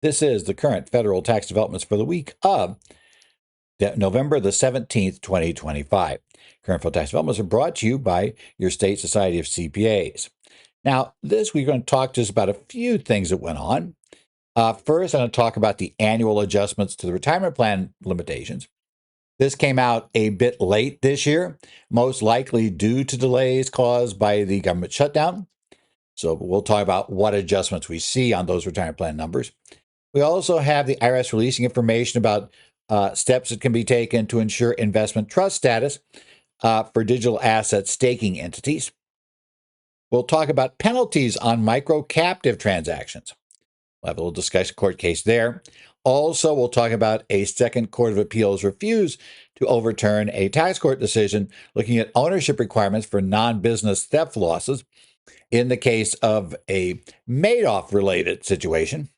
This is the current federal tax developments for the week of November the 17th, 2025. Current federal tax developments are brought to you by your state society of CPAs. Now, this week we're going to talk just about a few things that went on. First, I'm going to talk about the annual adjustments to the retirement plan limitations. This came out a bit late this year, most likely due to delays caused by the government shutdown. So we'll talk about what adjustments we see on those retirement plan numbers. We also have the IRS releasing information about steps that can be taken to ensure investment trust status for digital asset staking entities. We'll talk about penalties on microcaptive transactions. We'll have a little discussion court case there. Also, we'll talk about a second court of appeals refuse to overturn a tax court decision looking at ownership requirements for non-business theft losses in the case of a Madoff-related situation.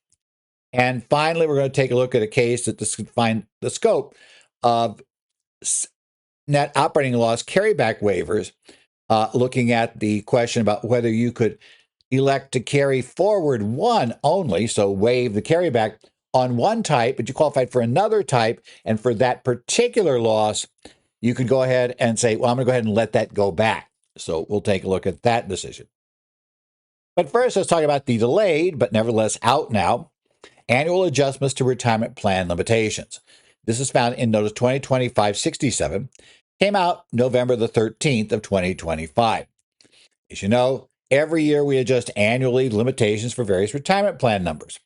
And finally, we're going to take a look at a case that defines the scope of net operating loss carryback waivers, looking at the question about whether you could elect to carry forward one only, so waive the carryback on one type, but you qualified for another type, and for that particular loss, you could go ahead and say, well, I'm going to go ahead and let that go back. So we'll take a look at that decision. But first, let's talk about the delayed, but nevertheless out now, annual adjustments to retirement plan limitations. This is found in Notice 2025-67, came out November the 13th of 2025. As you know, every year we adjust annually limitations for various retirement plan numbers.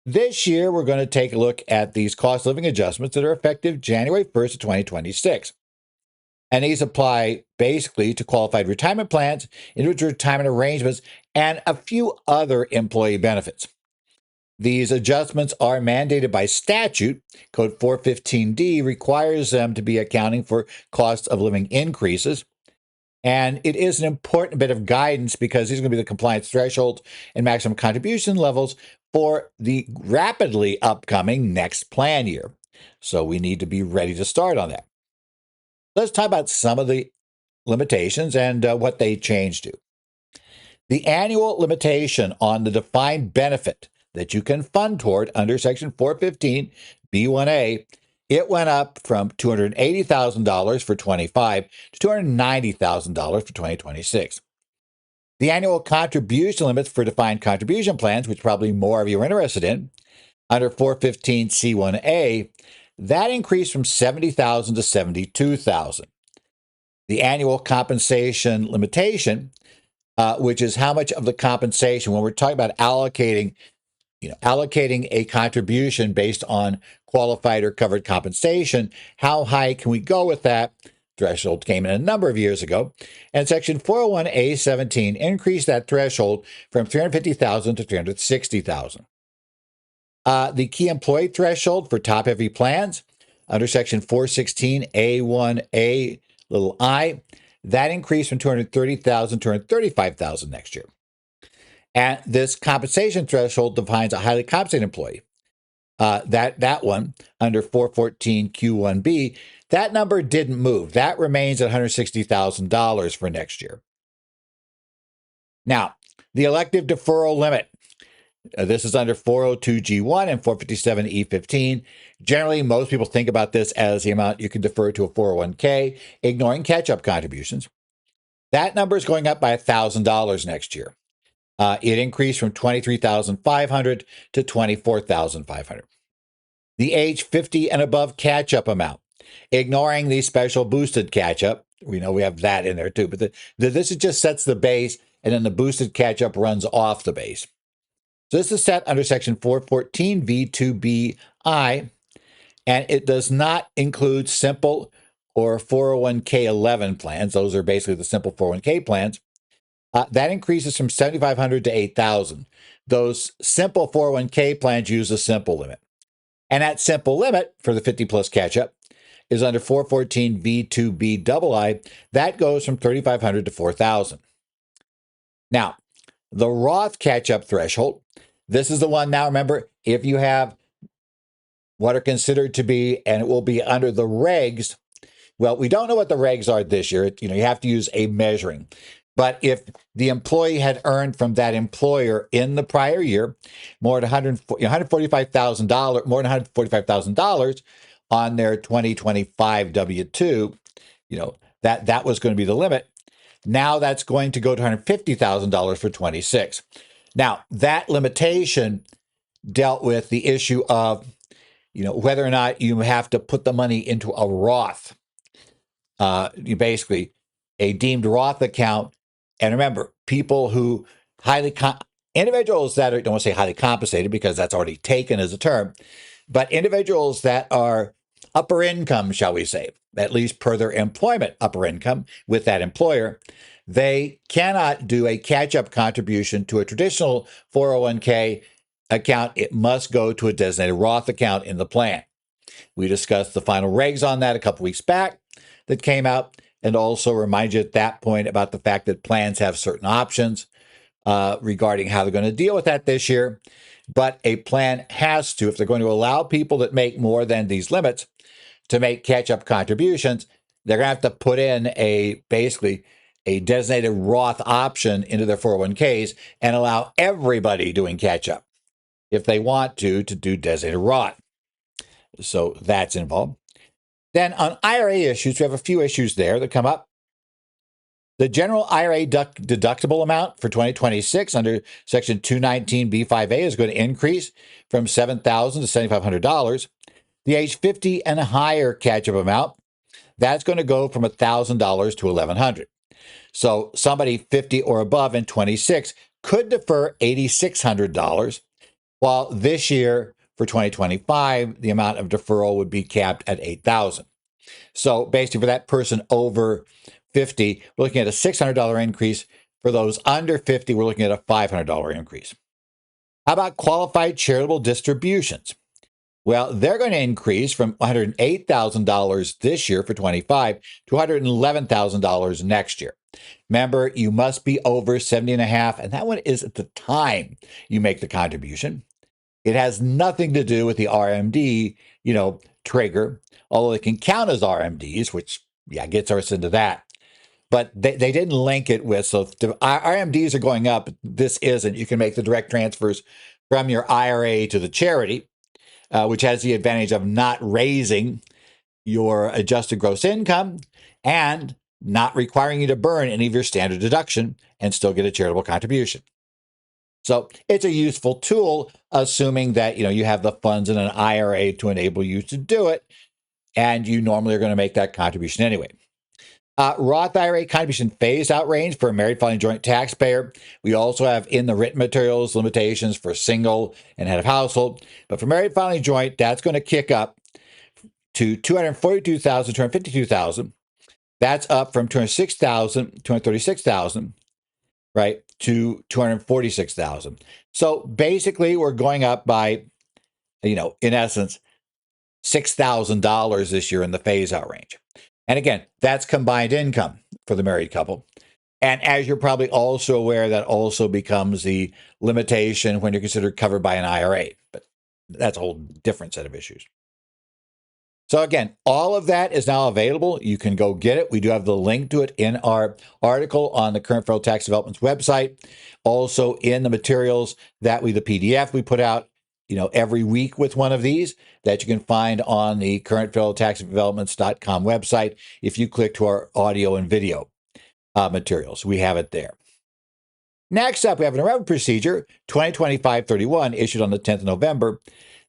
This year, we're going to take a look at these cost living adjustments that are effective January 1st of 2026. And these apply basically to qualified retirement plans, individual retirement arrangements, and a few other employee benefits. These adjustments are mandated by statute. Code 415D requires them to be accounting for cost of living increases. And it is an important bit of guidance because these are going to be the compliance thresholds and maximum contribution levels for the rapidly upcoming next plan year. So we need to be ready to start on that. Let's talk about some of the limitations and what they changed to. The annual limitation on the defined benefit that you can fund toward under Section 415 B1A, it went up from $280,000 for 25 to $290,000 for 2026. The annual contribution limits for defined contribution plans, which probably more of you are interested in, under 415 C1A, that increased from $70,000 to $72,000. The annual compensation limitation, which is how much of the compensation, when we're talking about allocating a contribution based on qualified or covered compensation, how high can we go with that? Threshold came in a number of years ago, and Section 401A17 increased that threshold from $350,000 to $360,000. The key employee threshold for top-heavy plans under Section 416A1A little I, that increased from $230,000 to $235,000 next year. And this compensation threshold defines a highly compensated employee. That one under 414 Q1B, that number didn't move. That remains at $160,000 for next year. Now, the elective deferral limit. This is under 402G1 and 457E15. Generally, most people think about this as the amount you can defer to a 401k, ignoring catch-up contributions. That number is going up by $1,000 next year. It increased from $23,500 to $24,500. The age 50 and above catch-up amount, ignoring the special boosted catch-up. We know we have that in there too, but this just sets the base, and then the boosted catch-up runs off the base. So this is set under Section 414 V2BI, and it does not include simple or 401k 11 plans. Those are basically the simple 401k plans. That increases from $7,500 to $8,000. Those simple 401k plans use a simple limit. And that simple limit for the 50-plus catch-up is under 414 V2BII. That goes from $3,500 to $4,000. Now, the Roth catch-up threshold, this is the one now, remember, if you have what are considered to be, and it will be under the regs. Well, we don't know what the regs are this year. You have to use a measuring. But if the employee had earned from that employer in the prior year more than $145,000, more than $145,000 on their 2025 W-2, that was going to be the limit. Now that's going to go to $150,000 for 26. Now, that limitation dealt with the issue of, whether or not you have to put the money into a Roth, basically a deemed Roth account. And remember, people who individuals that are, don't want to say highly compensated because that's already taken as a term, but individuals that are upper income, shall we say, at least per their employment, upper income with that employer, they cannot do a catch-up contribution to a traditional 401k account. It must go to a designated Roth account in the plan. We discussed the final regs on that a couple weeks back that came out, and also remind you at that point about the fact that plans have certain options regarding how they're going to deal with that this year. But a plan has to, if they're going to allow people that make more than these limits to make catch-up contributions, they're going to have to put in basically a designated Roth option into their 401ks and allow everybody doing catch-up, if they want to do designated Roth. So that's involved. Then on IRA issues, we have a few issues there that come up. The general IRA deductible amount for 2026 under Section 219B5A is going to increase from $7,000 to $7,500. The age 50 and higher catch-up amount, that's going to go from $1,000 to $1,100. So somebody 50 or above in 26 could defer $8,600, while this year for 2025, the amount of deferral would be capped at $8,000. So basically for that person over 50, we're looking at a $600 increase. For those under 50, we're looking at a $500 increase. How about qualified charitable distributions? Well, they're going to increase from $108,000 this year for 25 to $111,000 next year. Remember, you must be over 70 and a half, and that one is at the time you make the contribution. It has nothing to do with the RMD, trigger, although it can count as RMDs, which, gets us into that. But they didn't link it with, so if RMDs are going up, this isn't. You can make the direct transfers from your IRA to the charity, which has the advantage of not raising your adjusted gross income and not requiring you to burn any of your standard deduction and still get a charitable contribution. So it's a useful tool, assuming that you have the funds in an IRA to enable you to do it, and you normally are going to make that contribution anyway. Roth IRA contribution phase-out range for a married filing joint taxpayer. We also have in the written materials limitations for single and head of household. But for married filing joint, that's going to kick up to $242,000, $252,000. That's up from $206,000, $236,000, right, to $246,000. So basically, we're going up by, in essence, $6,000 this year in the phase-out range. And again, that's combined income for the married couple. And as you're probably also aware, that also becomes the limitation when you're considered covered by an IRA. But that's a whole different set of issues. So again, all of that is now available. You can go get it. We do have the link to it in our article on the Current Federal Tax Development's website. Also in the materials the PDF we put out, every week with one of these that you can find on the currentfederaltaxdevelopments.com website. If you click to our audio and video materials, we have it there. Next up, we have an enrollment procedure 2025-31 issued on the 10th of November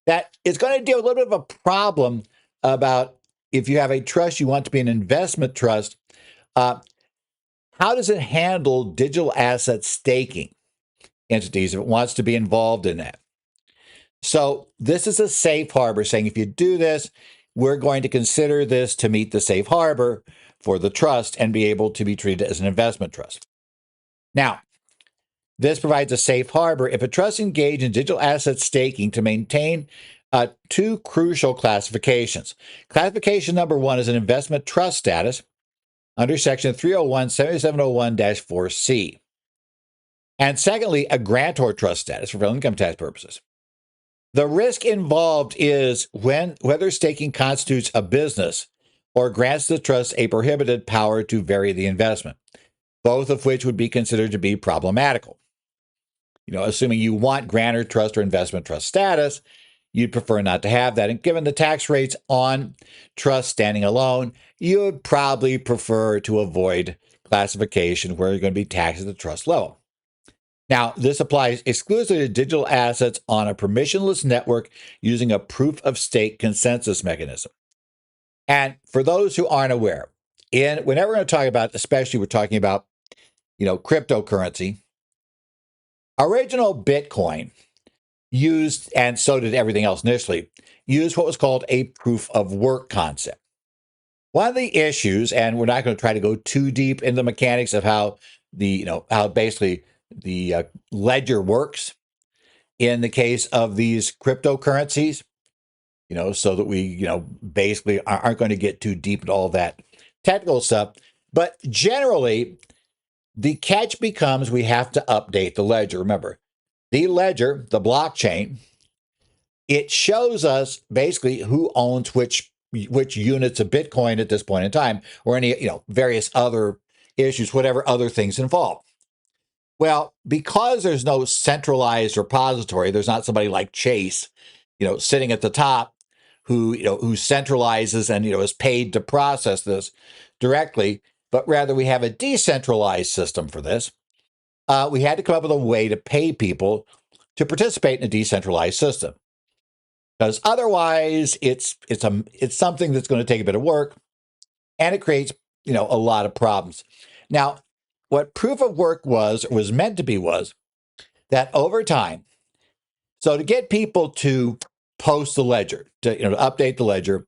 that is going to deal with a little bit of a problem about if you have a trust you want to be an investment trust. How does it handle digital asset staking entities if it wants to be involved in that? So this is a safe harbor saying if you do this, we're going to consider this to meet the safe harbor for the trust and be able to be treated as an investment trust. Now, this provides a safe harbor if a trust engaged in digital asset staking to maintain two crucial classifications. Classification number one is an investment trust status under Section 301-7701-4C. And secondly, a grantor trust status for federal income tax purposes. The risk involved is whether staking constitutes a business or grants the trust a prohibited power to vary the investment. both of which would be considered to be problematical. Assuming you want grantor trust or investment trust status, you'd prefer not to have that. And given the tax rates on trust standing alone, you would probably prefer to avoid classification where you're going to be taxed at the trust level. Now, this applies exclusively to digital assets on a permissionless network using a proof of stake consensus mechanism. And for those who aren't aware, whenever we're going to talk about, especially we're talking about, cryptocurrency, original Bitcoin used, and so did everything else initially, used what was called a proof of work concept. One of the issues, and we're not going to try to go too deep in the mechanics of how how basically the ledger works in the case of these cryptocurrencies, so that we, basically aren't going to get too deep into all that technical stuff. But generally, the catch becomes we have to update the ledger. Remember, the ledger, the blockchain, it shows us basically who owns which units of Bitcoin at this point in time, or any, various other issues, whatever other things involved. Well, because there's no centralized repository, there's not somebody like Chase, sitting at the top who centralizes and is paid to process this directly, but rather we have a decentralized system for this. We had to come up with a way to pay people to participate in a decentralized system, because otherwise it's something that's going to take a bit of work, and it creates a lot of problems. Now, what proof of work was meant to be was that over time, so to get people to post the ledger, to update the ledger,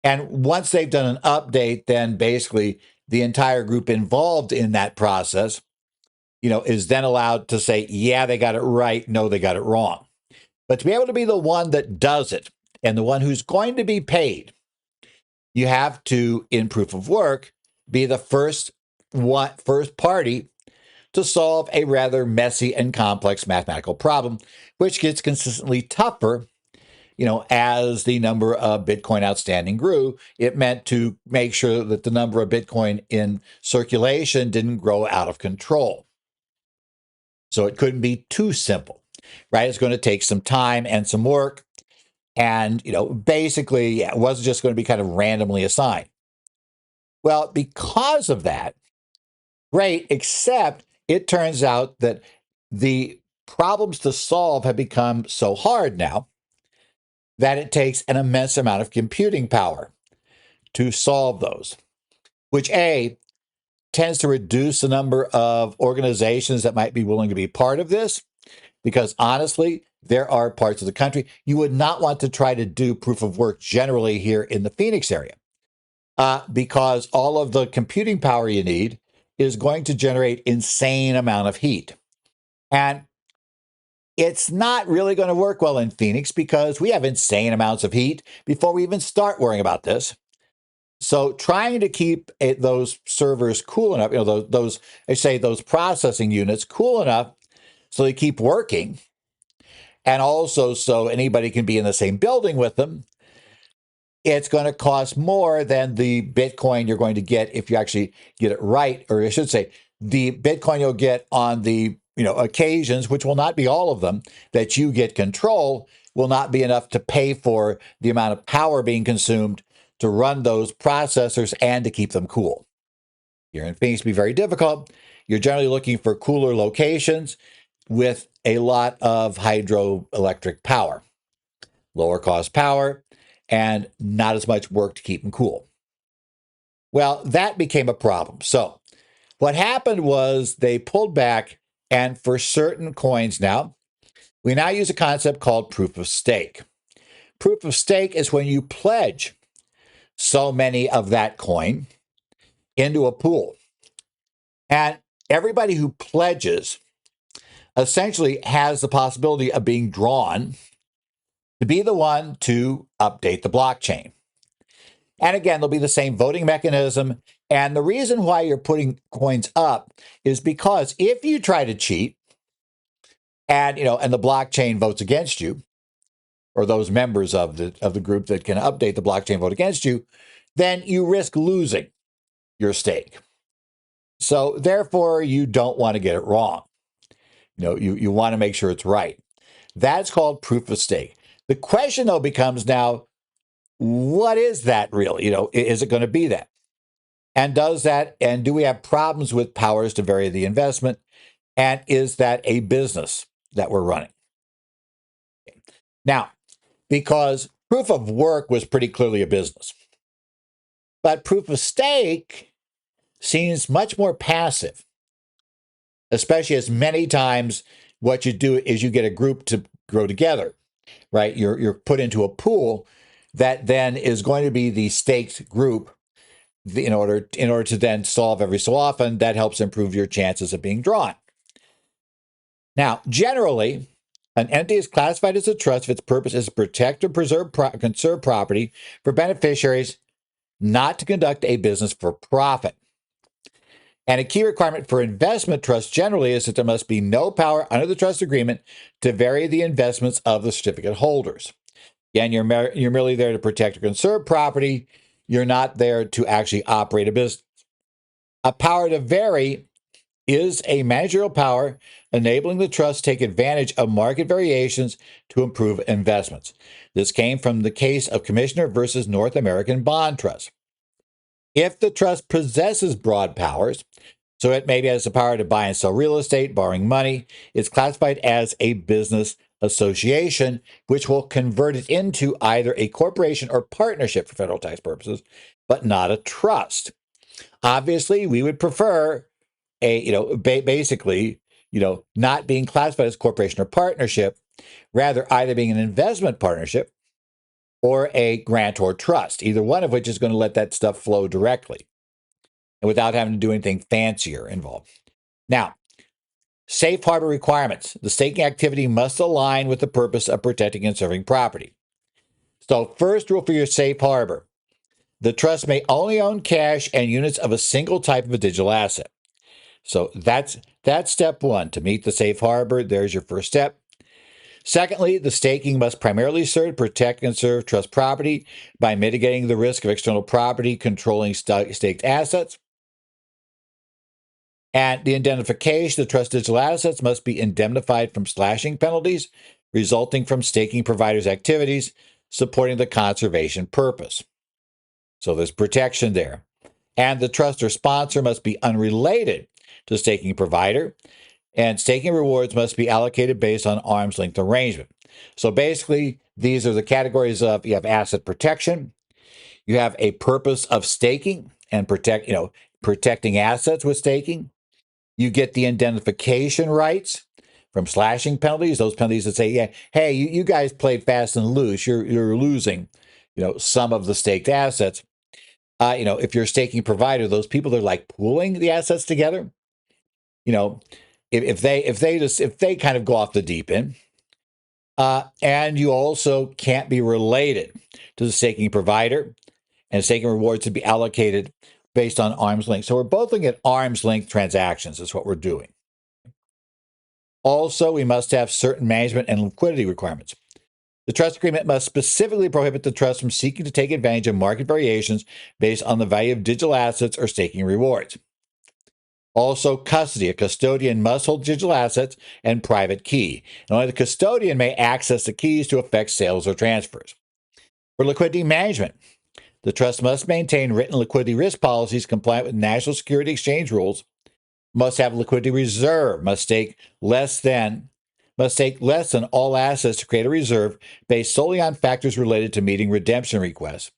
and once they've done an update, then basically the entire group involved in that process, is then allowed to say, yeah, they got it right, no, they got it wrong. But to be able to be the one that does it and the one who's going to be paid, you have to, in proof of work, be the first party to solve a rather messy and complex mathematical problem, which gets consistently tougher, as the number of Bitcoin outstanding grew. It meant to make sure that the number of Bitcoin in circulation didn't grow out of control. So it couldn't be too simple, right? It's going to take some time and some work. And, basically, it wasn't just going to be kind of randomly assigned. Well, because of that, great, except it turns out that the problems to solve have become so hard now that it takes an immense amount of computing power to solve those, which tends to reduce the number of organizations that might be willing to be part of this, because honestly, there are parts of the country you would not want to try to do proof of work generally here in the Phoenix area, because all of the computing power you need is going to generate insane amount of heat. And it's not really going to work well in Phoenix because we have insane amounts of heat before we even start worrying about this. So trying to keep those servers cool enough, those processing units cool enough so they keep working, and also so anybody can be in the same building with them, it's going to cost more than the Bitcoin you're going to get if you actually get it right, or I should say, the Bitcoin you'll get on the occasions, which will not be all of them, that you get control, will not be enough to pay for the amount of power being consumed to run those processors and to keep them cool. Here in Phoenix, be very difficult. You're generally looking for cooler locations with a lot of hydroelectric power, lower cost power, and not as much work to keep them cool. Well, that became a problem. So what happened was they pulled back, and for certain coins now, we now use a concept called proof of stake. Proof of stake is when you pledge so many of that coin into a pool. And everybody who pledges essentially has the possibility of being drawn to be the one to update the blockchain. And again, there'll be the same voting mechanism. And the reason why you're putting coins up is because if you try to cheat and the blockchain votes against you, or those members of the group that can update the blockchain vote against you, then you risk losing your stake. So therefore, you don't want to get it wrong. You want to make sure it's right. That's called proof of stake. The question, though, becomes now, what is that really? Is it going to be that? And do we have problems with powers to vary the investment? And is that a business that we're running? Now, because proof of work was pretty clearly a business, but proof of stake seems much more passive, especially as many times what you do is you get a group to grow together, right? You're put into a pool that then is going to be the staked group in order to then solve every so often. That helps improve your chances of being drawn. Now, generally, an entity is classified as a trust if its purpose is to protect or conserve property for beneficiaries, not to conduct a business for profit. And a key requirement for investment trusts generally is that there must be no power under the trust agreement to vary the investments of the certificate holders. Again, you're merely there to protect or conserve property. You're not there to actually operate a business. A power to vary is a managerial power enabling the trust to take advantage of market variations to improve investments. This came from the case of Commissioner versus North American Bond Trust. If the trust possesses broad powers, so it maybe has the power to buy and sell real estate, borrowing money, it's classified as a business association, which will convert it into either a corporation or partnership for federal tax purposes, but not a trust. Obviously, we would prefer basically, not being classified as corporation or partnership, rather either being an investment partnership or a grantor trust, either one of which is going to let that stuff flow directly and without having to do anything fancier involved. Now, safe harbor requirements. The staking activity must align with the purpose of protecting and serving property. So, first rule for your safe harbor: the trust may only own cash and units of a single type of a digital asset. So that's step one. To meet the safe harbor, there's your first step. Secondly, the staking must primarily serve to protect and conserve trust property by mitigating the risk of external property controlling staked assets. And the indemnification of the trust digital assets must be indemnified from slashing penalties resulting from staking providers' activities supporting the conservation purpose. So there's protection there. And the trust or sponsor must be unrelated to the staking provider, and staking rewards must be allocated based on arm's length arrangement. So basically, these are the categories of: you have asset protection, you have a purpose of staking and protecting assets with staking. You get the indemnification rights from slashing penalties, those penalties that say, yeah, hey, you guys played fast and loose. You're losing, some of the staked assets. If you're a staking provider, those people that are like pooling the assets together, you know, if they kind of go off the deep end, and you also can't be related to the staking provider, and staking rewards to be allocated based on arm's length. So we're both looking at arm's length transactions. Is what we're doing. Also, we must have certain management and liquidity requirements. The trust agreement must specifically prohibit the trust from seeking to take advantage of market variations based on the value of digital assets or staking rewards. Also, custody. A custodian must hold digital assets and private key. And only the custodian may access the keys to effect sales or transfers. For liquidity management, the trust must maintain written liquidity risk policies compliant with national security exchange rules, must have liquidity reserve, must stake less than all assets to create a reserve based solely on factors related to meeting redemption requests.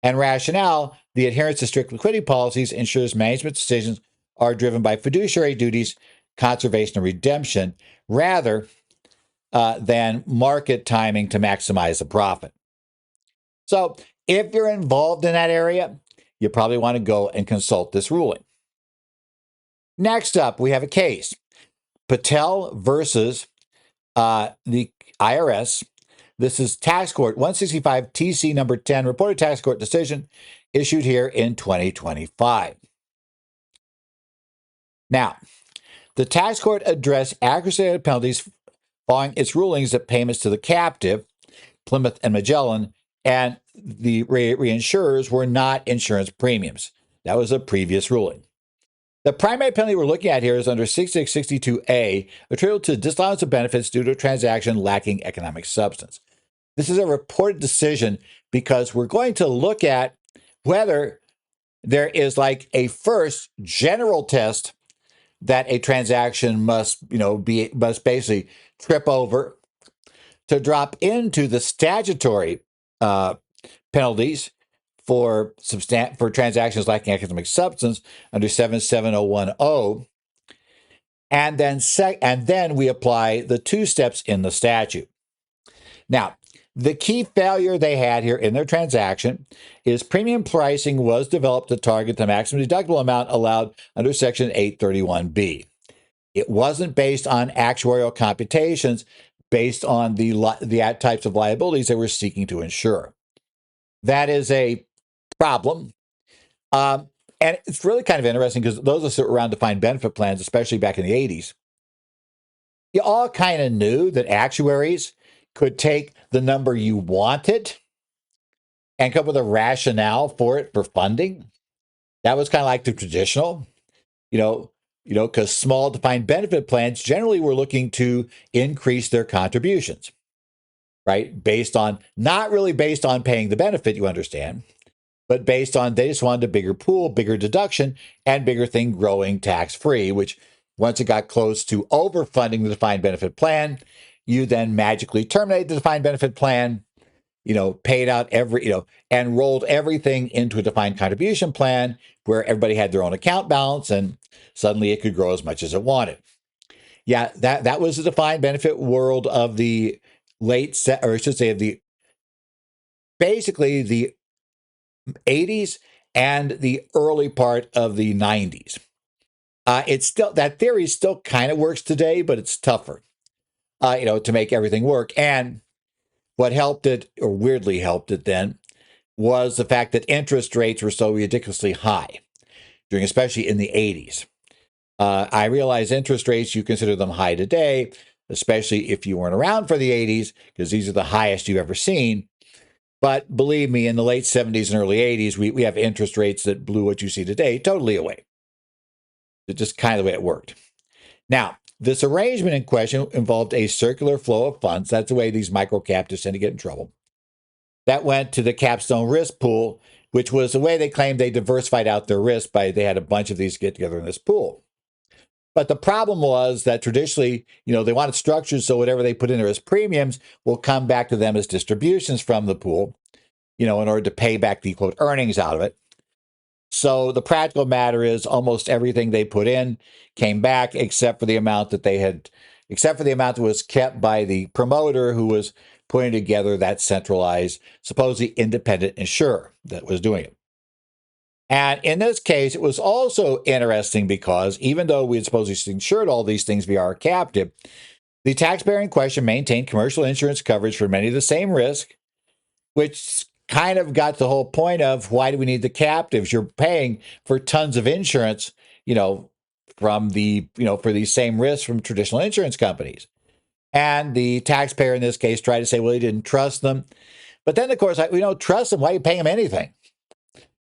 And rationale: the adherence to strict liquidity policies ensures management decisions are driven by fiduciary duties, conservation, and redemption, rather than market timing to maximize the profit. So if you're involved in that area, you probably want to go and consult this ruling. Next up, we have a case: Patel versus the IRS. This is Tax Court 165 TC number 10, reported tax court decision issued here in 2025. Now, the tax court addressed accuracy penalties following its rulings that payments to the captive, Plymouth and Magellan, and the reinsurers were not insurance premiums. That was a previous ruling. The primary penalty we're looking at here is under 6662A, attributable to disallowance of benefits due to a transaction lacking economic substance. This is a reported decision because we're going to look at whether there is like a first general test that a transaction must basically trip over to drop into the statutory penalties for transactions lacking economic substance under 77010, and then we apply the two steps in the statute. Now, the key failure they had here in their transaction is premium pricing was developed to target the maximum deductible amount allowed under Section 831B. It wasn't based on actuarial computations based on the types of liabilities they were seeking to insure. That is a problem. And it's really kind of interesting because those of us around defined benefit plans, especially back in the 80s, you all kind of knew that actuaries could take the number you wanted and come up with a rationale for it for funding. That was kind of like the traditional, because small defined benefit plans generally were looking to increase their contributions, right? Not really based on paying the benefit, you understand, but based on they just wanted a bigger pool, bigger deduction, and bigger thing growing tax-free, which once it got close to overfunding the defined benefit plan, you then magically terminate the defined benefit plan, paid out and rolled everything into a defined contribution plan where everybody had their own account balance and suddenly it could grow as much as it wanted. Yeah, that was the defined benefit world of the basically the 80s and the early part of the 90s. It's still, that theory still kind of works today, but it's tougher, to make everything work. And what helped it, or weirdly helped it then, was the fact that interest rates were so ridiculously high, especially in the 80s. I realize interest rates, you consider them high today, especially if you weren't around for the 80s, because these are the highest you've ever seen. But believe me, in the late 70s and early 80s, we have interest rates that blew what you see today totally away. It's just kind of the way it worked. Now, this arrangement in question involved a circular flow of funds. That's the way these microcaptives tend to get in trouble. That went to the capstone risk pool, which was the way they claimed they diversified out their risk by they had a bunch of these get together in this pool. But the problem was that traditionally, they wanted structures so whatever they put in there as premiums will come back to them as distributions from the pool, in order to pay back the quote earnings out of it. So the practical matter is almost everything they put in came back except for the amount that was kept by the promoter who was putting together that centralized, supposedly independent insurer that was doing it. And in this case, it was also interesting because even though we had supposedly insured all these things via our captive, the taxpayer in question maintained commercial insurance coverage for many of the same risk, which kind of got the whole point of why do we need the captives? You're paying for tons of insurance, from for these same risks from traditional insurance companies. And the taxpayer in this case tried to say, well, he didn't trust them. But then, of course, we don't trust them. Why are you paying them anything?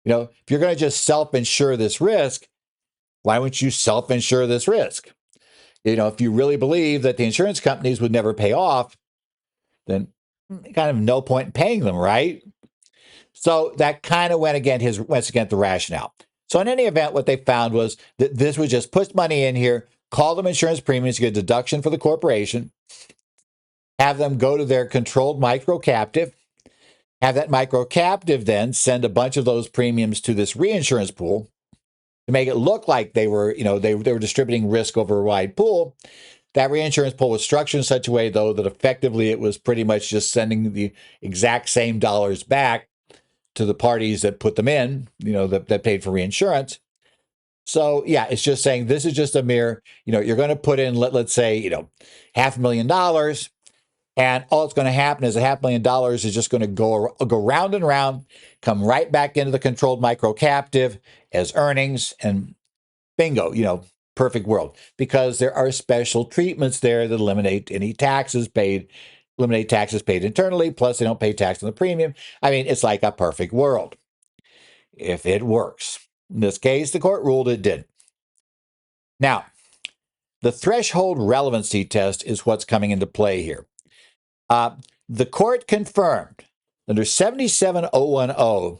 If you're going to just self-insure this risk, why wouldn't you self-insure this risk? If you really believe that the insurance companies would never pay off, then kind of no point in paying them, right? So that kind of went against the rationale. So in any event, what they found was that this was just put money in here, call them insurance premiums, get a deduction for the corporation, have them go to their controlled microcaptive, have that microcaptive then send a bunch of those premiums to this reinsurance pool to make it look like they were distributing risk over a wide pool. That reinsurance pool was structured in such a way, though, that effectively it was pretty much just sending the exact same dollars back to the parties that put them in, that paid for reinsurance. So, yeah, it's just saying this is just a mere, you're going to put in, let's say, $500,000. And all it's going to happen is $500,000 is just going to go round and round, come right back into the controlled microcaptive as earnings, and bingo, perfect world. Because there are special treatments there that eliminate taxes paid internally, plus they don't pay tax on the premium. I mean, it's like a perfect world if it works. In this case, the court ruled it did. Now, the threshold relevancy test is what's coming into play here. The court confirmed under 77010,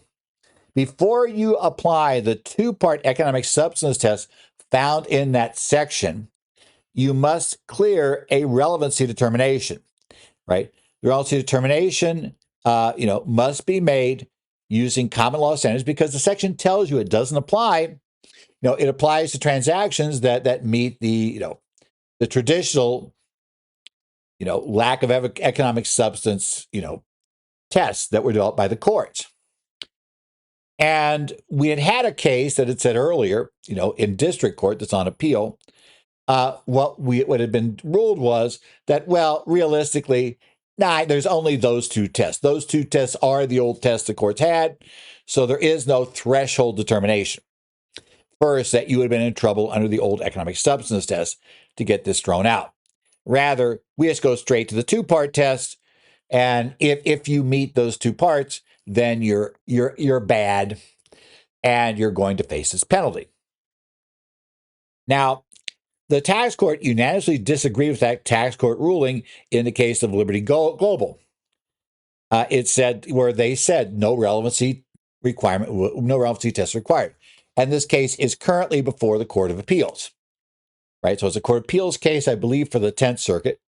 before you apply the two-part economic substance test found in that section, you must clear a relevancy determination, right? The relevancy determination, must be made using common law standards because the section tells you it doesn't apply. It applies to transactions that meet the traditional, lack of economic substance, tests that were developed by the courts. And we had a case that had said earlier, in district court that's on appeal. What had been ruled was that, well, realistically, there's only those two tests. Those two tests are the old tests the courts had, so there is no threshold determination. First, that you would have been in trouble under the old economic substance test to get this thrown out. Rather, we just go straight to the two-part test, and if you meet those two parts, then you're bad, and you're going to face this penalty. Now, the tax court unanimously disagreed with that tax court ruling in the case of Liberty Global. They said no relevancy test required. And this case is currently before the Court of Appeals, right? So it's a Court of Appeals case, I believe, for the 10th Circuit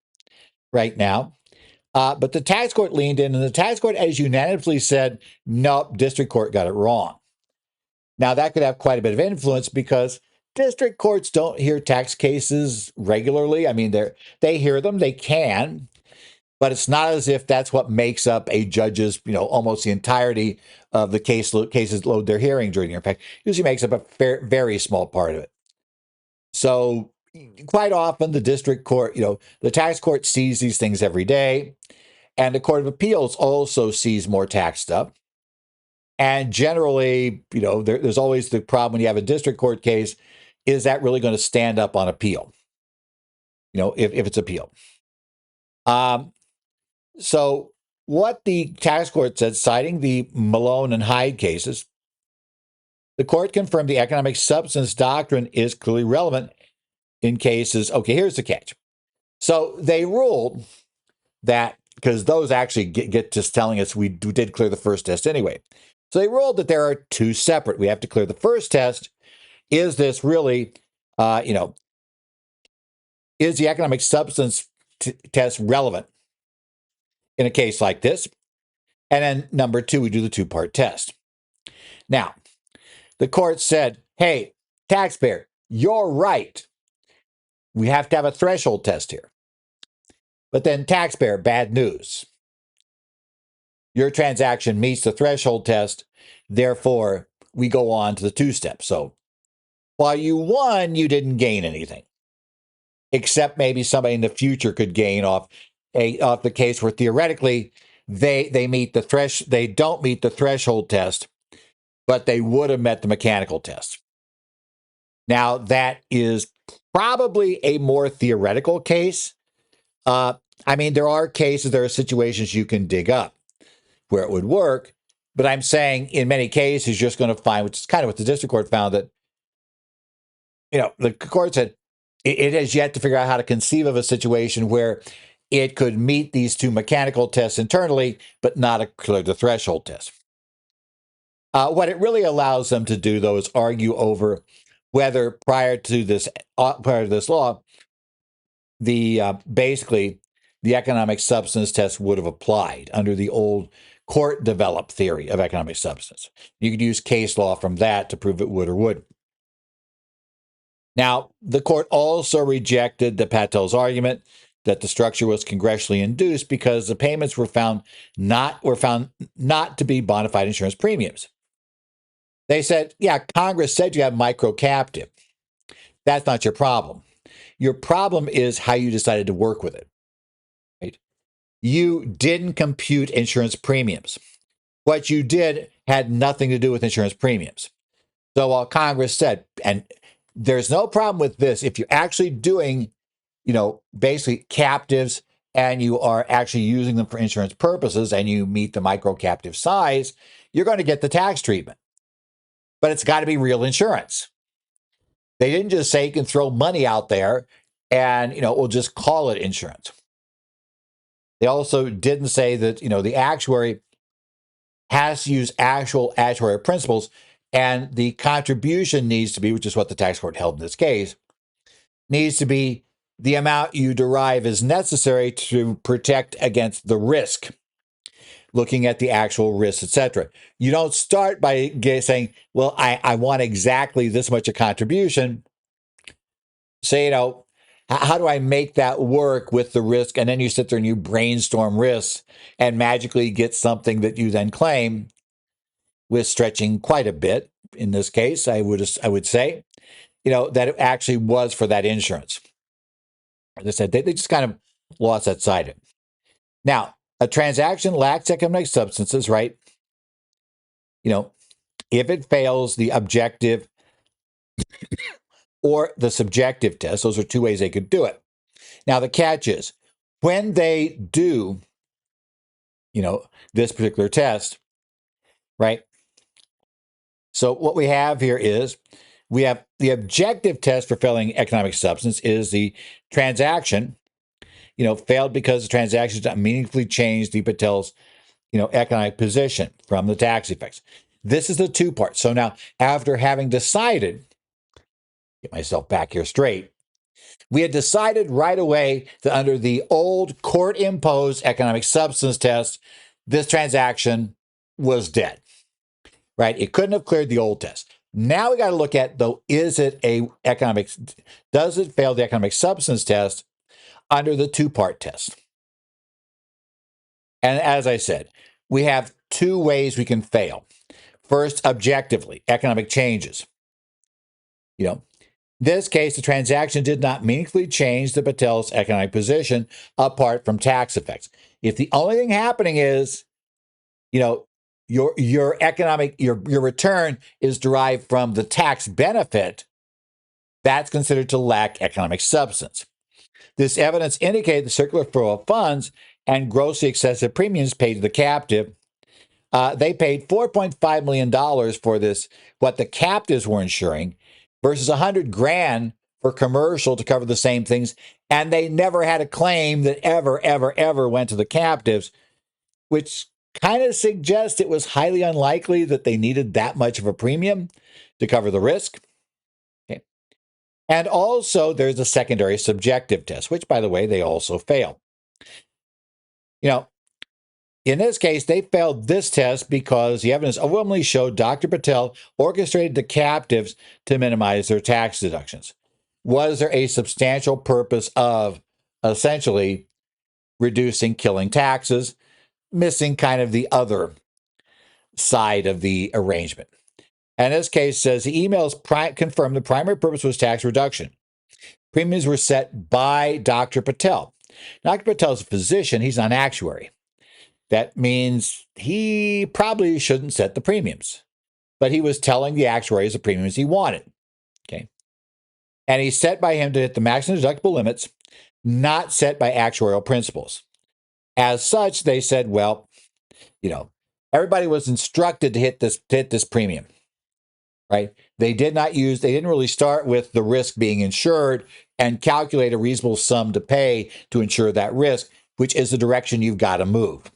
right now. But the tax court leaned in, and the tax court, as unanimously said, nope, district court got it wrong. Now, that could have quite a bit of influence because district courts don't hear tax cases regularly. I mean, they hear them, they can, but it's not as if that's what makes up a judge's, almost the entirety of the cases load they're hearing during the year. In fact, usually makes up a very small part of it. So quite often the district court, the tax court sees these things every day, and the Court of Appeals also sees more tax stuff. And generally, there's always the problem when you have a district court case, is that really going to stand up on appeal? If it's appealed. So what the tax court said, citing the Malone and Hyde cases, the court confirmed the economic substance doctrine is clearly relevant in cases. Okay, here's the catch. So they ruled that, because those actually get just telling us we did clear the first test anyway. So they ruled that there are two separate. We have to clear the first test. Is this really, is the economic substance test relevant in a case like this? And then number two, we do the two-part test. Now, the court said, hey, taxpayer, you're right. We have to have a threshold test here. But then taxpayer, bad news. Your transaction meets the threshold test. Therefore, we go on to the two-step. So while you won, you didn't gain anything, except maybe somebody in the future could gain off the case where theoretically they meet the they don't meet the threshold test, but they would have met the mechanical test. Now, that is probably a more theoretical case. There are situations you can dig up where it would work, but I'm saying in many cases, you're just going to find, which is kind of what the district court found, that, the court said it has yet to figure out how to conceive of a situation where it could meet these two mechanical tests internally, but not clear the threshold test. What it really allows them to do, though, is argue over whether prior to this law, basically the economic substance test would have applied under the old court-developed theory of economic substance. You could use case law from that to prove it would or wouldn't. Now, the court also rejected the Patel's argument that the structure was congressionally induced because the payments were found not to be bona fide insurance premiums. They said, yeah, Congress said you have microcaptive. That's not your problem. Your problem is how you decided to work with it. Right? You didn't compute insurance premiums. What you did had nothing to do with insurance premiums. So while Congress said, and there's no problem with this, if you're actually doing, basically captives and you are actually using them for insurance purposes and you meet the microcaptive size, you're going to get the tax treatment. But it's got to be real insurance. They didn't just say you can throw money out there and, we'll just call it insurance. They also didn't say that, the actuary has to use actual actuarial principles and the contribution needs to be, which is what the tax court held in this case, needs to be the amount you derive is necessary to protect against the risk, looking at the actual risks, etc. You don't start by saying, well, I want exactly this much a contribution. Say, how do I make that work with the risk? And then you sit there and you brainstorm risks and magically get something that you then claim with stretching quite a bit. In this case, I would say, that it actually was for that insurance. As I said, they just kind of lost that side of it. Now, a transaction lacks economic substances, right? If it fails the objective or the subjective test, those are two ways they could do it. Now, the catch is when they do, this particular test, right? So what we have here is we have the objective test for failing economic substance is the transaction, failed because the transaction does not meaningfully change the Patel's, economic position from the tax effects. This is the two part. So now, after having decided, get myself back here straight, we had decided right away that under the old court-imposed economic substance test, this transaction was dead, right? It couldn't have cleared the old test. Now we got to look at, though, does it fail the economic substance test under the two-part test? And as I said, we have two ways we can fail. First, objectively, economic changes. In this case, the transaction did not meaningfully change the Patel's economic position apart from tax effects. If the only thing happening is, your economic, your return is derived from the tax benefit, that's considered to lack economic substance. This evidence indicated the circular flow of funds and grossly excessive premiums paid to the captive. They paid $4.5 million for this, what the captives were insuring, versus $100,000 for commercial to cover the same things. And they never had a claim that ever went to the captives, which kind of suggests it was highly unlikely that they needed that much of a premium to cover the risk. Okay. And also, there's a secondary subjective test, which, by the way, they also fail. In this case, they failed this test because the evidence overwhelmingly showed Dr. Patel orchestrated the captives to minimize their tax deductions. Was there a substantial purpose of essentially reducing killing taxes, missing kind of the other side of the arrangement? And this case says the emails confirmed the primary purpose was tax reduction. Premiums were set by Dr. Patel. Dr. Patel is a physician. He's not an actuary. That means he probably shouldn't set the premiums, but he was telling the actuaries the premiums he wanted. Okay. And he's set by him to hit the maximum deductible limits, not set by actuarial principles. As such, they said, well, everybody was instructed to hit this premium, right? They didn't really start with the risk being insured and calculate a reasonable sum to pay to insure that risk, which is the direction you've got to move.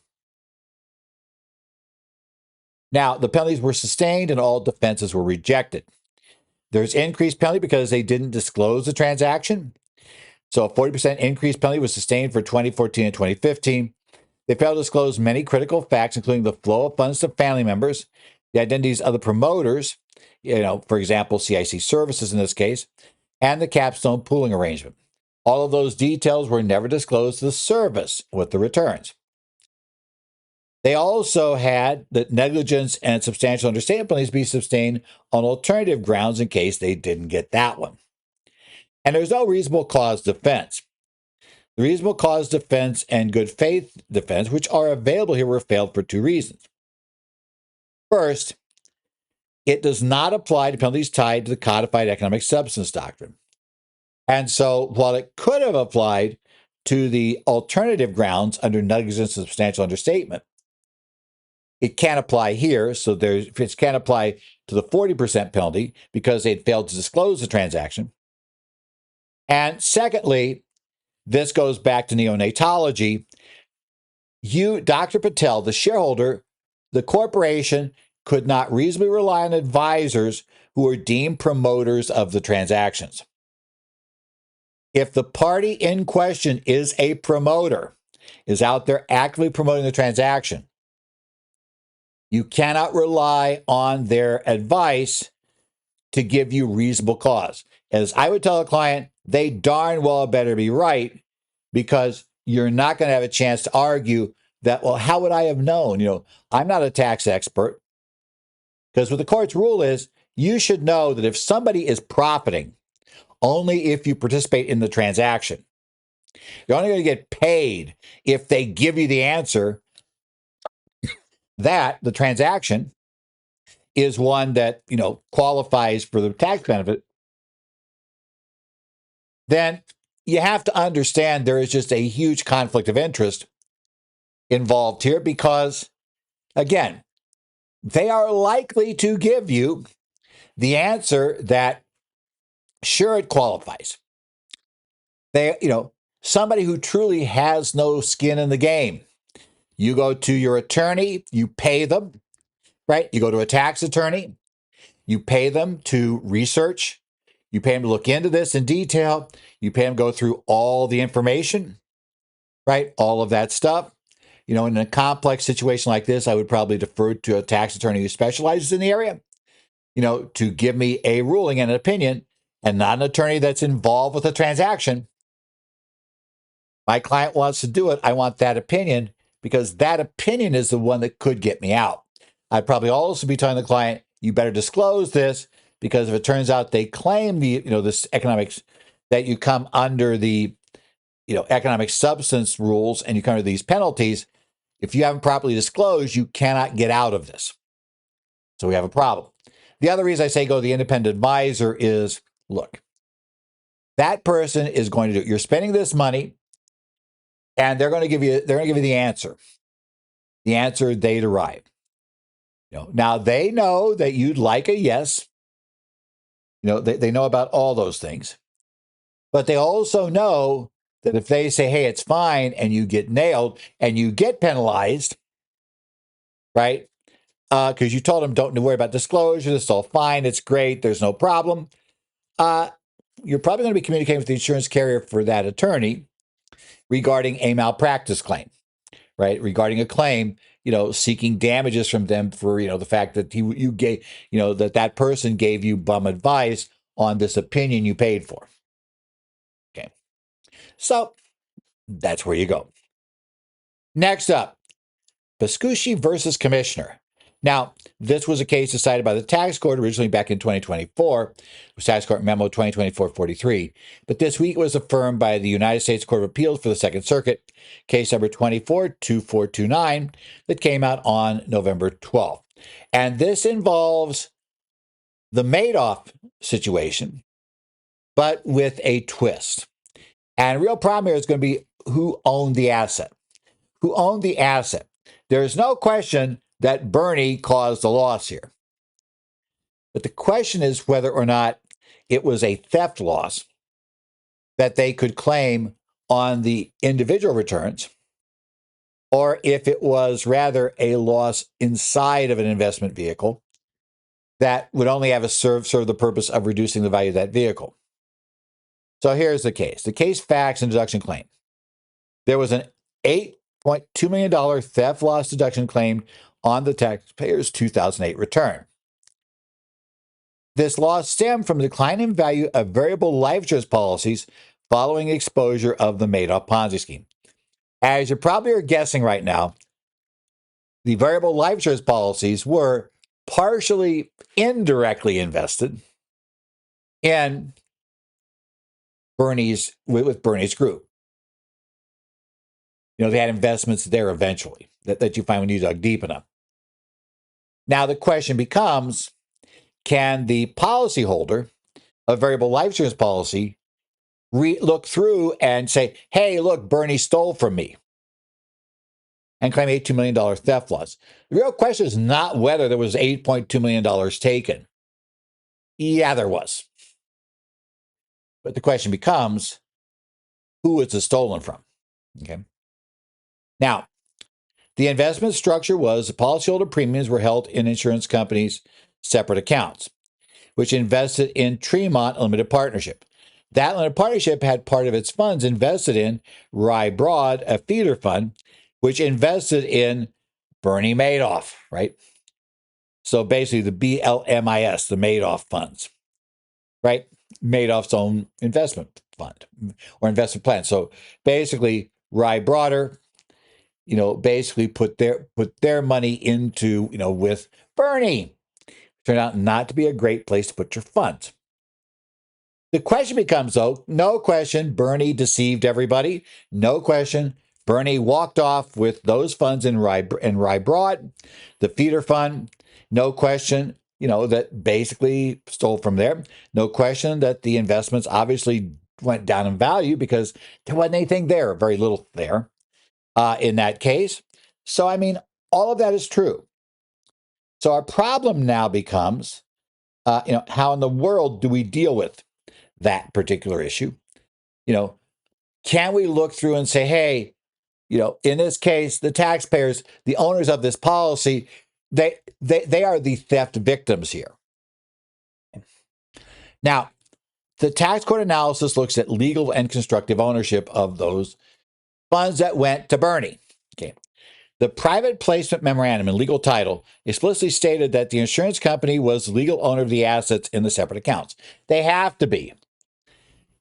Now, the penalties were sustained and all defenses were rejected. There's increased penalty because they didn't disclose the transaction. So a 40% increased penalty was sustained for 2014 and 2015. They failed to disclose many critical facts, including the flow of funds to family members, the identities of the promoters, for example, CIC Services in this case, and the capstone pooling arrangement. All of those details were never disclosed to the service with the returns. They also had that negligence and substantial understatement penalties be sustained on alternative grounds in case they didn't get that one. And there's no reasonable cause defense. The reasonable cause defense and good faith defense, which are available here, were failed for two reasons. First, it does not apply to penalties tied to the codified economic substance doctrine. And so while it could have applied to the alternative grounds under negligence and substantial understatement, it can't apply here. So it can't apply to the 40% penalty because they'd failed to disclose the transaction. And secondly, this goes back to neonatology. You, Dr. Patel, the shareholder, the corporation could not reasonably rely on advisors who are deemed promoters of the transactions. If the party in question is a promoter, is out there actively promoting the transaction, you cannot rely on their advice to give you reasonable cause. As I would tell a client, they darn well better be right, because you're not going to have a chance to argue that, well, how would I have known? I'm not a tax expert. Because what the court's rule is, you should know that if somebody is profiting only if you participate in the transaction, you're only going to get paid if they give you the answer that the transaction is one that, qualifies for the tax benefit. Then you have to understand there is just a huge conflict of interest involved here because, again, they are likely to give you the answer that, sure, it qualifies. Somebody who truly has no skin in the game. You go to your attorney, you pay them, right? You go to a tax attorney, you pay them to research, you pay them to look into this in detail, you pay them to go through all the information, right? All of that stuff. In a complex situation like this, I would probably defer to a tax attorney who specializes in the area, to give me a ruling and an opinion, and not an attorney that's involved with a transaction. My client wants to do it. I want that opinion because that opinion is the one that could get me out. I'd probably also be telling the client, you better disclose this, because if it turns out they claim this economics, that you come under the, economic substance rules and you come under these penalties, if you haven't properly disclosed, you cannot get out of this. So we have a problem. The other reason I say go to the independent advisor is, look, that person is going to do it. You're spending this money, and they're going to give you the answer they derive. Now they know that you'd like a yes. They know about all those things, but they also know that if they say, hey, it's fine, and you get nailed and you get penalized, right? Because you told them, don't worry about disclosure. It's all fine. It's great. There's no problem. You're probably going to be communicating with the insurance carrier for that attorney regarding a malpractice claim, right? Regarding a claim, seeking damages from them for, the fact that you gave, that person gave you bum advice on this opinion you paid for. Okay. So that's where you go. Next up, Pascucci versus Commissioner. Now, this was a case decided by the tax court originally back in 2024. It was Tax Court Memo 2024-43. But this week it was affirmed by the United States Court of Appeals for the Second Circuit, case number 242429, that came out on November 12th. And this involves the Madoff situation, but with a twist. And the real problem here is going to be who owned the asset. Who owned the asset? There's no question that Bernie caused the loss here. But the question is whether or not it was a theft loss that they could claim on the individual returns, or if it was rather a loss inside of an investment vehicle that would only have serve the purpose of reducing the value of that vehicle. So here's the case. The case facts and deduction claim. There was an $8.2 million theft loss deduction claim on the taxpayer's 2008 return. This loss stemmed from the decline in value of variable life insurance policies following exposure of the Madoff Ponzi scheme. As you probably are guessing right now, the variable life insurance policies were partially indirectly invested in with Bernie's group. They had investments there eventually that you find when you dug deep enough. Now the question becomes, can the policyholder of variable life insurance policy look through and say, hey, look, Bernie stole from me? and claim $82 million theft loss. The real question is not whether there was $8.2 million taken. Yeah, there was. But the question becomes, who was it stolen from? Okay. Now, the investment structure was the policyholder premiums were held in insurance companies' separate accounts, which invested in Tremont Limited Partnership. That limited partnership had part of its funds invested in Rye Broad, a feeder fund, which invested in Bernie Madoff, right? So basically the BLMIS, the Madoff funds, right? Madoff's own investment fund or investment plan. So basically Rye Broader, basically put their money into, with Bernie. Turned out not to be a great place to put your funds. The question becomes, though, no question, Bernie deceived everybody. No question, Bernie walked off with those funds in Rye Broad, the feeder fund. No question, that basically stole from there. No question that the investments obviously went down in value because there wasn't anything there, very little there in that case. So, I mean, all of that is true. So our problem now becomes, how in the world do we deal with that particular issue? Can we look through and say, hey, in this case, the taxpayers, the owners of this policy, they are the theft victims here. Now, the tax court analysis looks at legal and constructive ownership of those funds that went to Bernie. Okay. The private placement memorandum and legal title explicitly stated that the insurance company was the legal owner of the assets in the separate accounts. They have to be.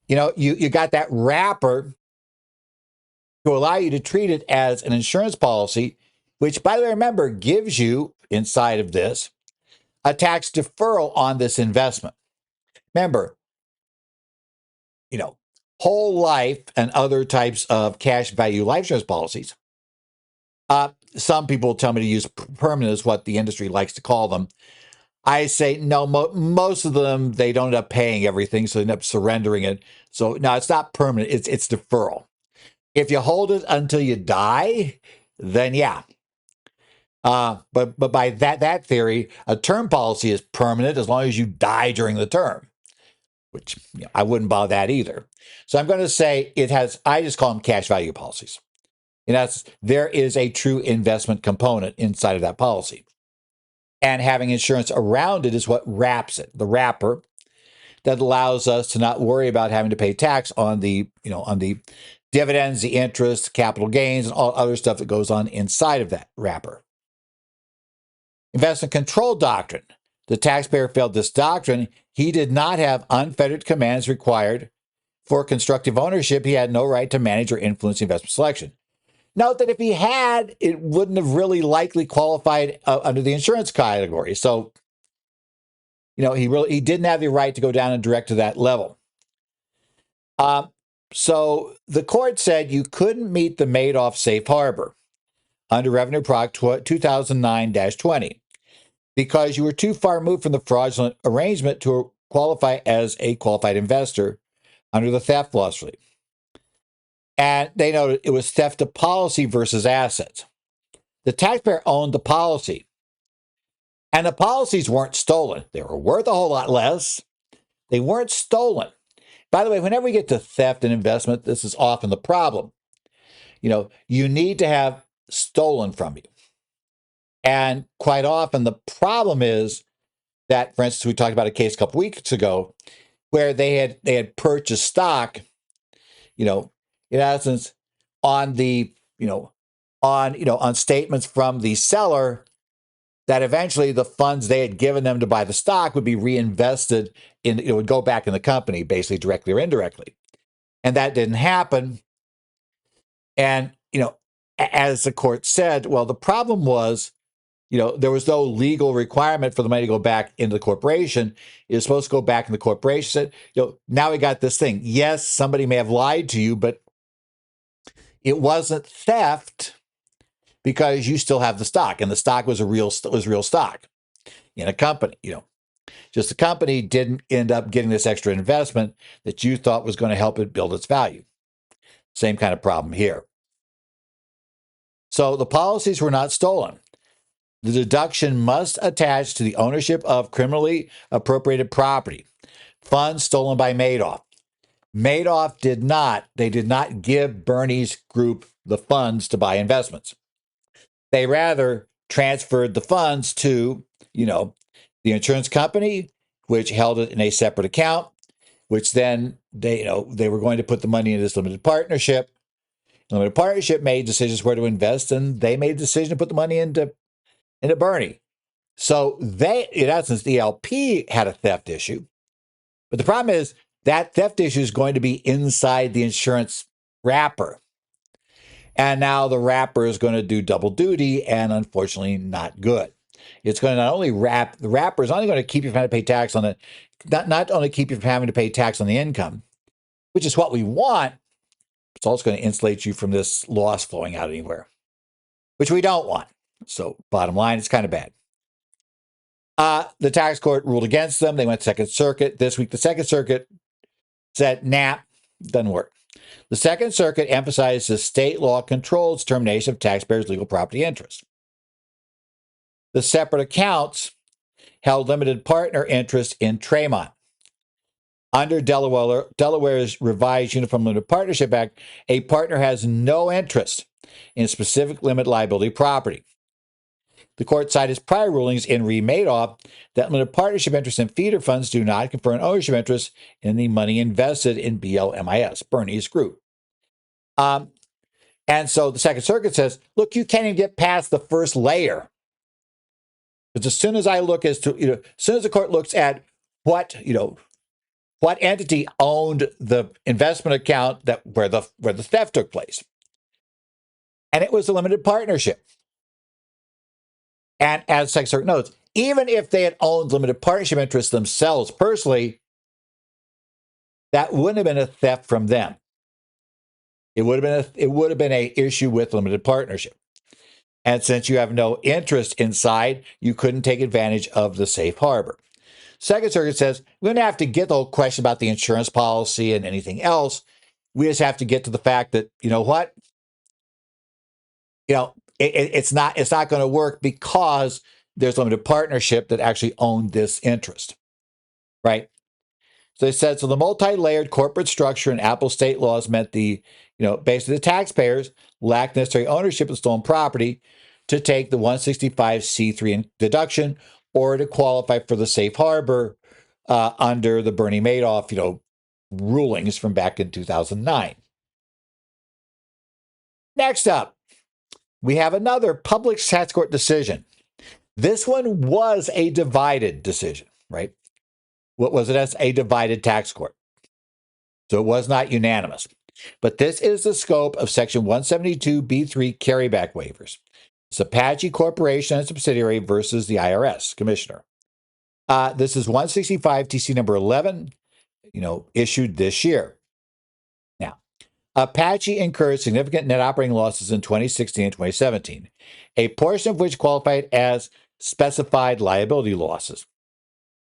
You got that wrapper to allow you to treat it as an insurance policy, which, by the way, remember, gives you, inside of this, a tax deferral on this investment. Remember, whole life and other types of cash value life insurance policies. Some people tell me to use permanent is what the industry likes to call them. I say, no, most of them, they don't end up paying everything, so they end up surrendering it. So, no, it's not permanent. It's deferral. If you hold it until you die, then yeah. But by that theory, a term policy is permanent as long as you die during the term, which I wouldn't buy that either. So I'm going to say I just call them cash value policies. There is a true investment component inside of that policy. And having insurance around it is what wraps it, the wrapper that allows us to not worry about having to pay tax on the dividends, the interest, capital gains, and all other stuff that goes on inside of that wrapper. Investment control doctrine. The taxpayer failed this doctrine. He did not have unfettered commands required for constructive ownership. He had no right to manage or influence investment selection. Note that if he had, it wouldn't have really likely qualified under the insurance category. So, he didn't have the right to go down and direct to that level. So the court said you couldn't meet the Madoff safe harbor under Revenue Proc 2009-20 because you were too far removed from the fraudulent arrangement to qualify as a qualified investor under the theft loss relief. And they noted it was theft of policy versus assets. The taxpayer owned the policy, and the policies weren't stolen. They were worth a whole lot less. They weren't stolen. By the way, whenever we get to theft and investment, this is often the problem. You need to have stolen from you. And quite often the problem is that, for instance, we talked about a case a couple weeks ago where they had purchased stock, in essence, on on statements from the seller that eventually the funds they had given them to buy the stock would be reinvested in, would go back in the company, basically directly or indirectly. And that didn't happen. And, as the court said, well, the problem was, there was no legal requirement for the money to go back into the corporation. It was supposed to go back in the corporation. Said, now we got this thing. Yes, somebody may have lied to you, but it wasn't theft because you still have the stock, and the stock was real stock in a company. Just the company didn't end up getting this extra investment that you thought was going to help it build its value. Same kind of problem here. So the policies were not stolen. The deduction must attach to the ownership of criminally appropriated property, funds stolen by Madoff. Madoff did not give Bernie's group the funds to buy investments. They rather transferred the funds to, the insurance company, which held it in a separate account, which then they were going to put the money in this limited partnership. The limited partnership made decisions where to invest, and they made a decision to put the money into Bernie. So they, in essence, the LP had a theft issue. But the problem is that theft issue is going to be inside the insurance wrapper. And now the wrapper is going to do double duty, and unfortunately not good. It's going to not only the wrapper is only going to keep you from having to pay tax on it, not only keep you from having to pay tax on the income, which is what we want, it's also going to insulate you from this loss flowing out anywhere, which we don't want. So bottom line, it's kind of bad. The tax court ruled against them. They went Second Circuit. This week, the Second Circuit said, nah, doesn't work. The Second Circuit emphasized the state law controls termination of taxpayers' legal property interests. The separate accounts held limited partner interest in Tremont. Under Delaware's revised Uniform Limited Partnership Act, a partner has no interest in specific limited liability property. The court cited prior rulings in Madoff that limited partnership interests in feeder funds do not confer an ownership interest in the money invested in BLMIS, Bernie's group. And so the Second Circuit says, look, you can't even get past the first layer. Because as soon as as soon as the court looks at what entity owned the investment account where the theft took place, and it was a limited partnership. And as Second Circuit notes, even if they had owned limited partnership interests themselves personally, that wouldn't have been a theft from them. It would have been an issue with limited partnership. And since you have no interest inside, you couldn't take advantage of the safe harbor. Second Circuit says we don't have to get the whole question about the insurance policy and anything else. We just have to get to the fact that, it's not going to work because there's limited partnership that actually owned this interest, right? So they said, so the multi-layered corporate structure in Apple state laws meant basically the taxpayers lacked necessary ownership of stolen property to take the 165C3 deduction or to qualify for the safe harbor under the Bernie Madoff, rulings from back in 2009. Next up, we have another public tax court decision. This one was a divided decision, right? What was it as? A divided tax court. So it was not unanimous. But this is the scope of Section 172B3 carryback waivers. It's Apache Corporation and subsidiary versus the IRS commissioner. This is 165 TC number 11, issued this year. Now, Apache incurred significant net operating losses in 2016 and 2017, a portion of which qualified as specified liability losses.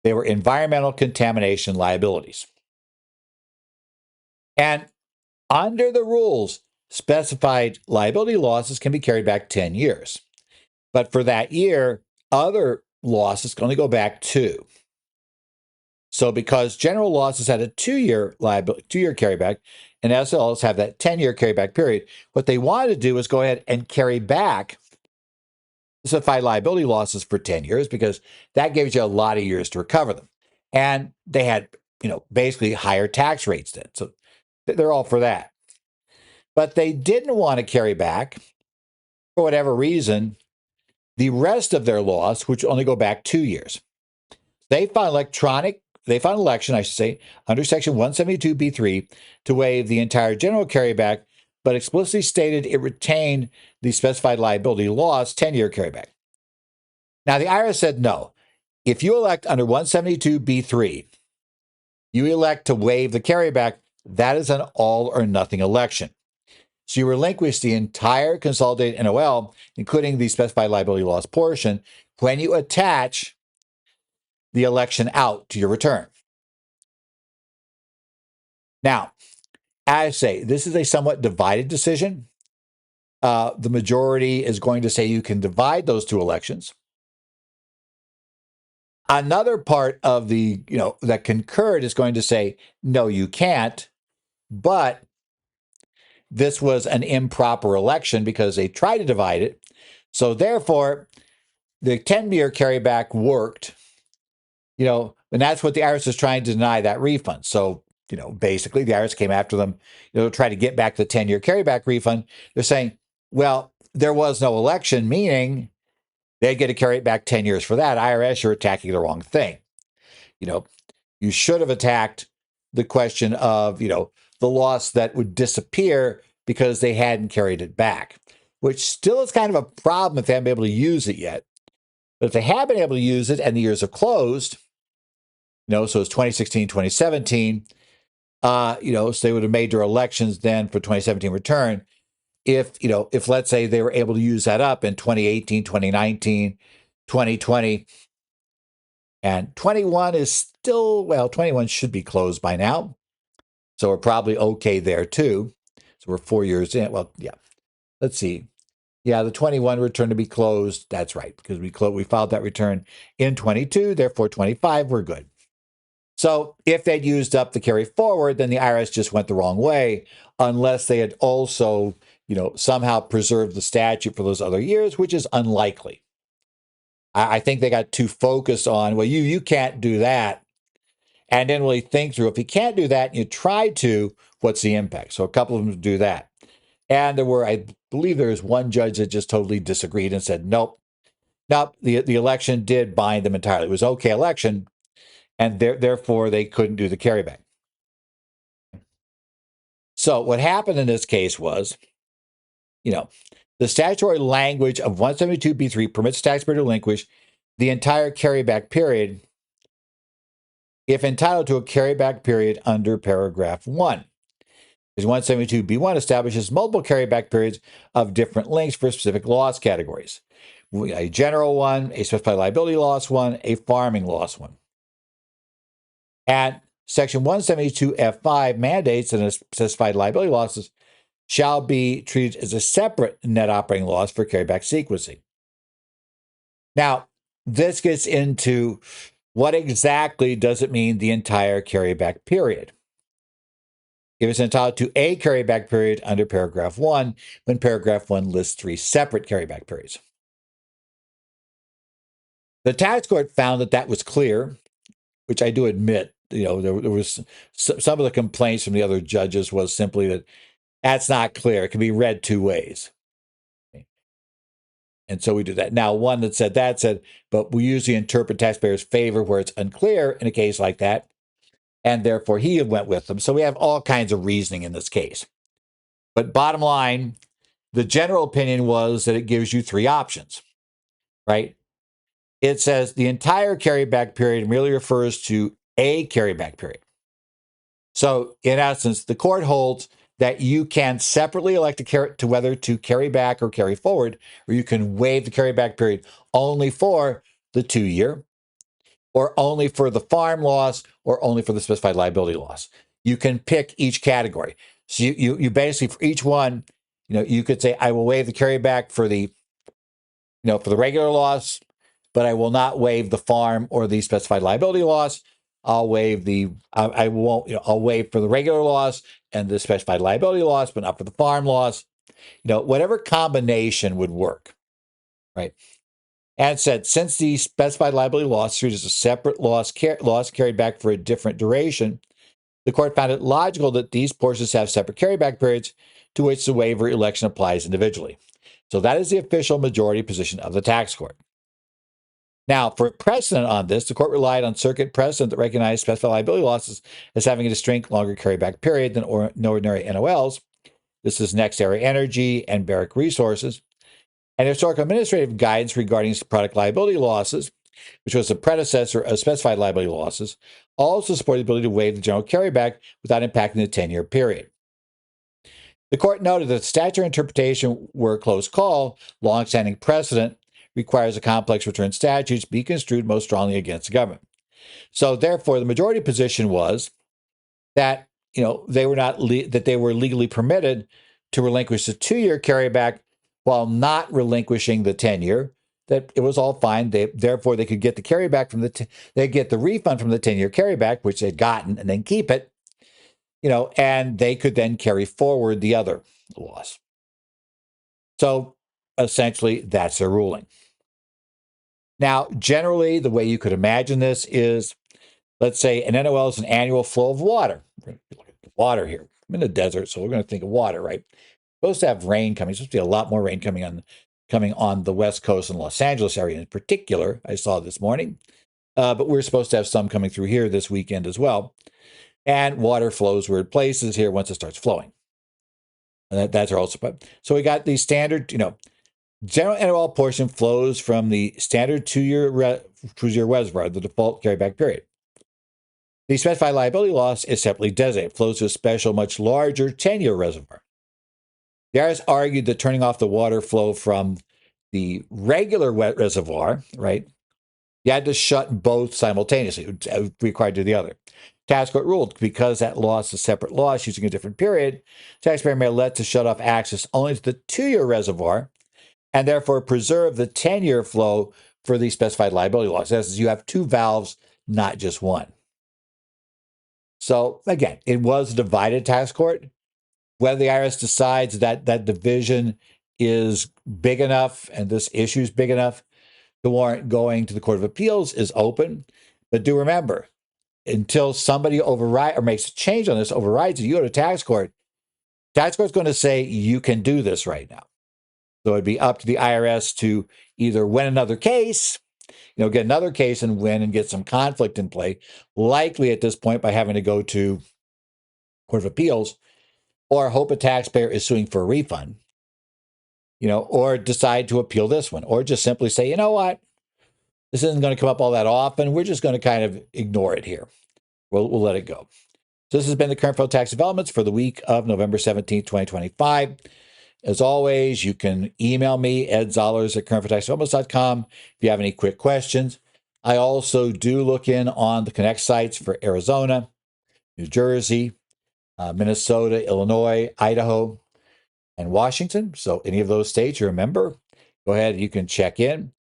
They were environmental contamination liabilities. And under the rules, specified liability losses can be carried back 10 years. But for that year, other losses can only go back 2. So because general losses had a 2-year carryback, and SLs have that 10-year carryback period, what they wanted to do was go ahead and carry back specified liability losses for 10 years because that gives you a lot of years to recover them. And they had, basically higher tax rates then. So they're all for that. But they didn't want to carry back, for whatever reason, the rest of their loss, which only go back 2 years. They filed election, under Section 172B3 to waive the entire general carryback, but explicitly stated it retained the specified liability loss 10-year carryback. Now, the IRS said no. If you elect under 172B3, you elect to waive the carryback, that is an all or nothing election. So you relinquish the entire consolidated NOL, including the specified liability loss portion, when you attach the election out to your return. Now, as I say, this is a somewhat divided decision. The majority is going to say you can divide those two elections. Another part of the, that concurred is going to say, no, you can't. But this was an improper election because they tried to divide it. So therefore, the 10-year carryback worked, and that's what the IRS is trying to deny, that refund. So, basically the IRS came after them, to try to get back the 10-year carryback refund. They're saying, well, there was no election, meaning they'd get to carry it back 10 years for that. IRS, you're attacking the wrong thing. You should have attacked the question of, the loss that would disappear because they hadn't carried it back, which still is kind of a problem if they haven't been able to use it yet. But if they have been able to use it and the years have closed, so it's 2016, 2017, so they would have made their elections then for 2017 return. If let's say they were able to use that up in 2018, 2019, 2020, and 21 is still, 21 should be closed by now. So we're probably okay there too. So we're 4 years in. Well, yeah. Let's see. Yeah, the 21 return to be closed. That's right, because we filed that return in 22. Therefore, 25, we're good. So if they'd used up the carry forward, then the IRS just went the wrong way, unless they had also, somehow preserved the statute for those other years, which is unlikely. I think they got too focused on, well, you can't do that, and didn't really think through, if you can't do that and you try to, what's the impact? So a couple of them do that. And I believe there was one judge that just totally disagreed and said, nope, the election did bind them entirely. It was okay election, and therefore they couldn't do the carryback. So what happened in this case was, the statutory language of 172b3 permits the taxpayer to relinquish the entire carryback period if entitled to a carryback period under paragraph 1. Because 172b1 establishes multiple carryback periods of different lengths for specific loss categories. A general one, a specified liability loss one, a farming loss one. And Section 172F5 mandates that specified liability losses shall be treated as a separate net operating loss for carryback sequencing. Now, this gets into what exactly does it mean, the entire carryback period? If it's entitled to a carryback period under paragraph 1, when paragraph 1 lists 3 separate carryback periods. The tax court found that was clear, which I do admit, there was some of the complaints from the other judges was simply that that's not clear. It can be read two ways. And so we do that. Now, one that said, but we usually interpret taxpayers' favor where it's unclear in a case like that, and therefore he went with them. So we have all kinds of reasoning in this case. But bottom line, the general opinion was that it gives you 3 options, right? It says the entire carryback period merely refers to a carryback period. So in essence, the court holds that you can separately elect to whether to carry back or carry forward, or you can waive the carryback period only for the 2-year, or only for the farm loss, or only for the specified liability loss. You can pick each category. So you basically, for each one, you could say, I will waive the carryback for the, for the regular loss, but I will not waive the farm or the specified liability loss. I'll waive I won't, I'll waive for the regular loss and the specified liability loss, but not for the farm loss. Whatever combination would work, right? And it said, since the specified liability loss is treated as a separate loss carried back for a different duration, the court found it logical that these portions have separate carryback periods to which the waiver election applies individually. So that is the official majority position of the tax court. Now, for precedent on this, the court relied on circuit precedent that recognized specified liability losses as having a distinct longer carryback period than ordinary NOLs. This is Next Era Energy and Barrick Resources. And historical administrative guidance regarding product liability losses, which was the predecessor of specified liability losses, also supported the ability to waive the general carryback without impacting the 10-year period. The court noted that statutory interpretation were a close call. Longstanding precedent requires the complex return statutes be construed most strongly against the government. So therefore, the majority position was that they were legally permitted to relinquish the 2-year carryback while not relinquishing the tenure, that it was all fine. Therefore, they could get the carryback from they get the refund from the 10-year carryback, which they'd gotten, and then keep it, and they could then carry forward the other loss. So essentially, that's their ruling. Now, generally, the way you could imagine this is, let's say an NOL is an annual flow of water. We're going to look at the water here. I'm in the desert, so we're going to think of water, right? Supposed to have rain coming. Supposed to be a lot more rain coming on the West Coast and Los Angeles area in particular. I saw this morning, but we're supposed to have some coming through here this weekend as well. And water flows weird places here once it starts flowing. And that's also. So we got the standard, general NOL portion flows from the standard two-year reservoir, the default carryback period. The specified liability loss is separately designated. It flows to a special, much larger 10-year reservoir. The IRS argued that turning off the water flow from the regular wet reservoir, right, you had to shut both simultaneously. It would be required to do the other. Tax court ruled because that loss is a separate loss using a different period, taxpayer may elect to shut off access only to the 2-year reservoir and therefore preserve the 10-year flow for the specified liability loss. That is, you have 2 valves, not just one. So again, it was a divided tax court. Whether the IRS decides that that division is big enough and this issue is big enough to warrant going to the Court of Appeals is open. But do remember, until somebody makes a change on this, overrides it, you go to tax court is going to say you can do this right now. So it'd be up to the IRS to either win another case, get another case and win and get some conflict in play, likely at this point by having to go to Court of Appeals, or hope a taxpayer is suing for a refund, or decide to appeal this one, or just simply say, you know what, this isn't going to come up all that often. We're just going to kind of ignore it here. We'll let it go. So this has been the current federal tax developments for the week of November 17th, 2025. As always, you can email me, Zollars at currentfederaltaxdevelopments.com if you have any quick questions. I also do look in on the Connect sites for Arizona, New Jersey, Minnesota, Illinois, Idaho, and Washington. So any of those states you're a member, go ahead, you can check in.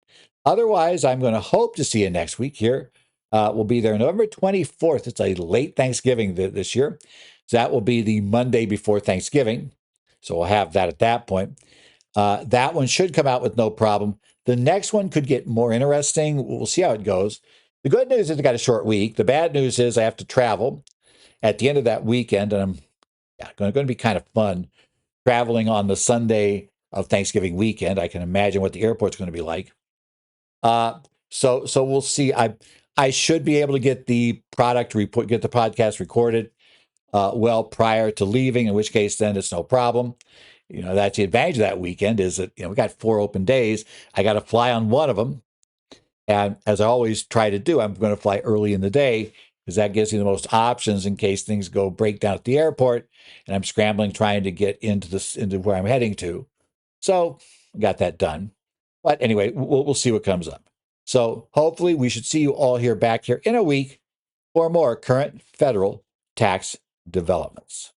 Otherwise, I'm going to hope to see you next week here. We'll be there November 24th. It's a late Thanksgiving this year. So that will be the Monday before Thanksgiving. So we'll have that at that point. That one should come out with no problem. The next one could get more interesting. We'll see how it goes. The good news is I got a short week. The bad news is I have to travel at the end of that weekend, and going to be kind of fun traveling on the Sunday of Thanksgiving weekend. I can imagine what the airport's going to be like. So we'll see. I should be able to get the podcast recorded well prior to leaving, in which case then it's no problem. That's the advantage of that weekend is that, we got 4 open days. I got to fly on one of them. And as I always try to do, I'm going to fly early in the day because that gives me the most options in case things break down at the airport and I'm scrambling trying to get into where I'm heading to. So got that done. But anyway, we'll see what comes up. So hopefully we should see you all back here in a week for more current federal tax developments.